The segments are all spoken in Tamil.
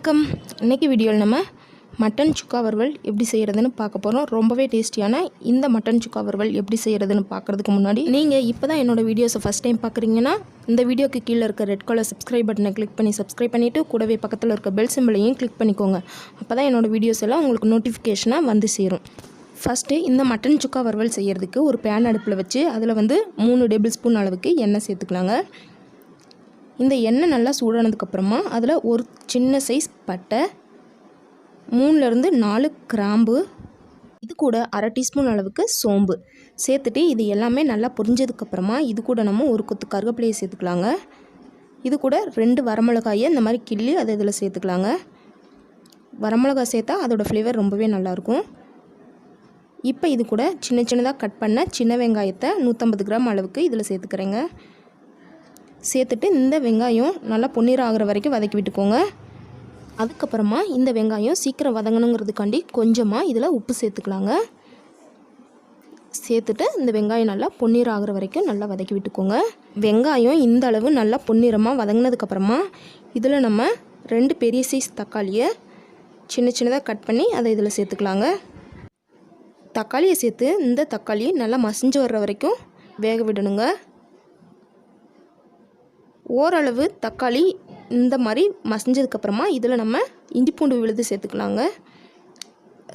வணக்கம். இன்றைக்கி வீடியோவில் நம்ம மட்டன் சுக்கா வறுவல் எப்படி செய்கிறதுன்னு பார்க்க போகிறோம். ரொம்பவே டேஸ்டியான இந்த மட்டன் சுக்கா வறுவல் எப்படி செய்கிறதுன்னு பார்க்குறதுக்கு முன்னாடி நீங்கள் இப்போ தான் என்னோடய வீடியோஸை ஃபஸ்ட் டைம் பார்க்குறீங்கன்னா இந்த வீடியோக்கு கீழே இருக்க ரெட் கலர் சப்ஸ்கிரைப் பட்டனை கிளிக் பண்ணி சப்ஸ்கிரைப் பண்ணிவிட்டு கூடவே பக்கத்தில் இருக்க பெல் சிம்பிளையும் கிளிக் பண்ணிக்கோங்க. அப்போ தான் என்னோடய வீடியோஸ் எல்லாம் உங்களுக்கு நோட்டிஃபிகேஷனாக வந்து சேரும். ஃபஸ்ட்டு இந்த மட்டன் சுக்கா வறுவல் செய்கிறதுக்கு ஒரு பேன் அடுப்பில் வச்சு அதில் 3 டேபிள் ஸ்பூன் அளவுக்கு எண்ணெய் சேர்த்துக்கலாங்க. இந்த எண்ணெய் நல்லா சூடானதுக்கப்புறமா அதில் ஒரு சின்ன சைஸ் பட்டை, 3லேருந்து 4 கிராம்பு, இது கூட அரை டீஸ்பூன் அளவுக்கு சோம்பு சேர்த்துட்டு இது எல்லாமே நல்லா பொரிஞ்சதுக்கப்புறமா இது கூட நம்ம ஒரு கொத்து கருவேப்பிலையை சேர்த்துக்கலாங்க. இது கூட 2 வரமிளகாயை இந்த மாதிரி கிள்ளி அதை இதில் சேர்த்துக்கலாங்க. வரமிளகாய் சேர்த்தா அதோடய ஃப்ளேவர் ரொம்பவே நல்லாயிருக்கும். இப்போ இது கூட சின்ன சின்னதாக கட் பண்ண சின்ன வெங்காயத்தை 150 கிராம் அளவுக்கு இதில் சேர்த்துக்கிறேங்க. சேர்த்துட்டு இந்த வெங்காயம் நல்லா பொன்னிறம் ஆகிற வரைக்கும் வதக்கி விட்டுக்கோங்க. அதுக்கப்புறமா இந்த வெங்காயம் சீக்கிரம் வதங்கணுங்கிறதுக்காண்டி கொஞ்சமாக இதில் உப்பு சேர்த்துக்கலாங்க. சேர்த்துட்டு இந்த வெங்காயம் நல்லா பொன்னிறம் ஆகிற வரைக்கும் நல்லா வதக்கி விட்டுக்கோங்க. வெங்காயம் இந்த அளவு நல்லா பொன்னிறமாக வதங்கினதுக்கப்புறமா இதில் நம்ம 2 பெரிய சைஸ் தக்காளியை சின்ன சின்னதாக கட் பண்ணி அதை இதில் சேர்த்துக்கலாங்க. தக்காளியை சேர்த்து இந்த தக்காளி நல்லா மசிஞ்சு வர்ற வரைக்கும் வேக விடணுங்க. ஓரளவு தக்காளி இந்த மாதிரி மசிஞ்சதுக்கப்புறமா இதில் நம்ம இஞ்சி பூண்டு விழுது சேர்த்துக்கலாங்க.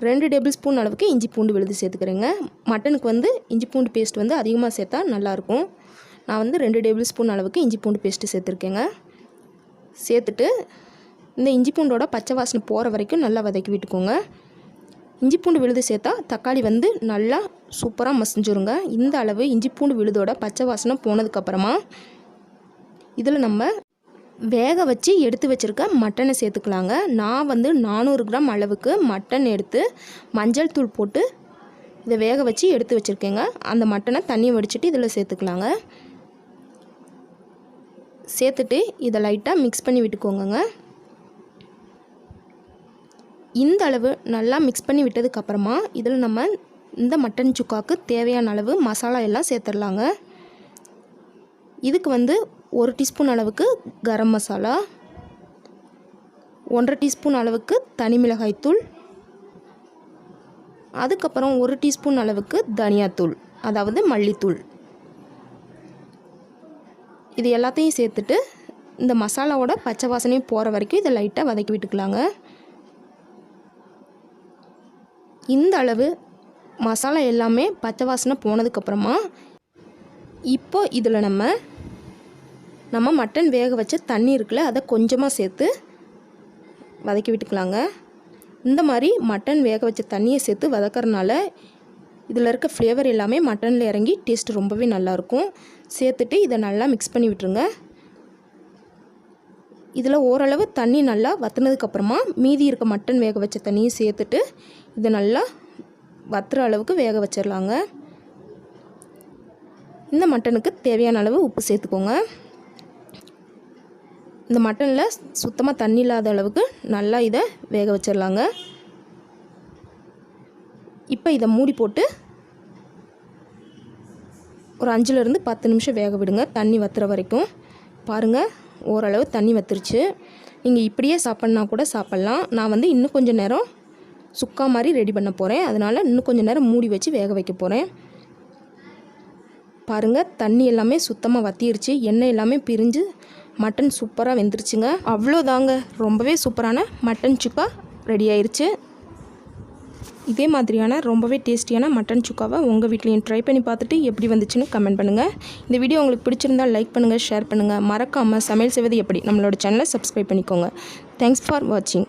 2 டேபிள் ஸ்பூன் அளவுக்கு இஞ்சி பூண்டு விழுது சேர்த்துக்கிறேங்க. மட்டனுக்கு இஞ்சி பூண்டு பேஸ்ட் அதிகமாக சேர்த்தா நல்லாயிருக்கும். நான் 2 டேபிள் ஸ்பூன் அளவுக்கு இஞ்சி பூண்டு பேஸ்ட்டு சேர்த்துருக்கேங்க. சேர்த்துட்டு இந்த இஞ்சி பூண்டோட பச்சை வாசனை போகிற வரைக்கும் நல்லா வதக்கி விட்டுக்கோங்க. இஞ்சி பூண்டு விழுது சேர்த்தா தக்காளி நல்லா சூப்பராக மசிஞ்சுருங்க. இந்த அளவு இஞ்சி பூண்டு விழுதோட பச்சை வாசனை போனதுக்கப்புறமா இதில் நம்ம வேக வச்சு எடுத்து வச்சுருக்க மட்டனை சேர்த்துக்கலாங்க. நான் 400 கிராம் அளவுக்கு மட்டன் எடுத்து மஞ்சள் தூள் போட்டு இதை வேக வச்சு எடுத்து வச்சுருக்கேங்க. அந்த மட்டனை தண்ணியை வடிச்சிட்டு இதில் சேர்த்துக்கலாங்க. சேர்த்துட்டு இதை லைட்டாக மிக்ஸ் பண்ணி விட்டுக்கோங்க. இந்த அளவு நல்லா மிக்ஸ் பண்ணி விட்டதுக்கப்புறமா இதில் நம்ம இந்த மட்டன் சுக்காவுக்கு தேவையான அளவு மசாலா எல்லாம் சேர்த்துடலாங்க. இதுக்கு 1 டீஸ்பூன் அளவுக்கு கரம் மசாலா, 1.5 டீஸ்பூன் அளவுக்கு தனி மிளகாய்த்தூள், அதுக்கப்புறம் 1 டீஸ்பூன் அளவுக்கு தனியாத்தூள், அதாவது மல்லித்தூள். இது எல்லாத்தையும் சேர்த்துட்டு இந்த மசாலாவோட பச்சை வாசனையும் போகிற வரைக்கும் இதை லைட்டாக வதக்கி விட்டுக்கலாங்க. இந்த அளவு மசாலா எல்லாமே பச்சை வாசனை போனதுக்கப்புறமா இப்போ இதில் நம்ம மட்டன் வேக வச்ச தண்ணி இருக்குல்ல அதை கொஞ்சமாக சேர்த்து வதக்கி விட்டுக்கலாங்க. இந்த மாதிரி மட்டன் வேக வச்ச தண்ணியை சேர்த்து வதக்கறனால இதில் இருக்க ஃப்ளேவர் எல்லாமே மட்டனில் இறங்கி டேஸ்ட் ரொம்பவே நல்லாயிருக்கும். சேர்த்துட்டு இதை நல்லா மிக்ஸ் பண்ணி விட்டுருங்க. இதில் ஓரளவு தண்ணி நல்லா வற்றினதுக்கப்புறமா மீதி இருக்க மட்டன் வேக வச்ச தண்ணியை சேர்த்துட்டு இதை நல்லா வற்றுற அளவுக்கு வேக வச்சிடலாங்க. இந்த மட்டனுக்கு தேவையான அளவு உப்பு சேர்த்துக்கோங்க. இந்த மட்டனில் சுத்தமாக தண்ணி இல்லாத அளவுக்கு நல்லா இதை வேக வச்சிடலாங்க. இப்போ இதை மூடி போட்டு ஒரு 5லேருந்து 10 நிமிஷம் வேக விடுங்க, தண்ணி வற்றுற வரைக்கும். பாருங்கள், ஓரளவு தண்ணி வற்றுருச்சு. நீங்கள் இப்படியே சாப்பிட்னா கூட சாப்பிட்லாம். நான் இன்னும் கொஞ்சம் நேரம் சுக்கா மாதிரி ரெடி பண்ண போகிறேன். அதனால் இன்னும் கொஞ்சம் நேரம் மூடி வச்சு வேக வைக்க போகிறேன். பாருங்கள், தண்ணி எல்லாமே சுத்தமாக வற்றிருச்சு, எண்ணெய் எல்லாமே பிரிஞ்சு மட்டன் சூப்பராக வெந்துருச்சுங்க. அவ்வளோதாங்க, ரொம்பவே சூப்பரான மட்டன் சுக்கா ரெடி ஆயிடுச்சு. இதே மாதிரியான ரொம்பவே டேஸ்டியான மட்டன் சுக்காவை உங்கள் வீட்லேயும் ட்ரை பண்ணி பார்த்துட்டு எப்படி வந்துச்சுன்னு கமெண்ட் பண்ணுங்கள். இந்த வீடியோ உங்களுக்கு பிடிச்சிருந்தால் லைக் பண்ணுங்கள், ஷேர் பண்ணுங்கள். மறக்காமல் சமையல் செய்வது எப்படி நம்மளோட சேனலை சப்ஸ்கிரைப் பண்ணிக்கோங்க. தேங்க்ஸ் ஃபார் வாட்சிங்.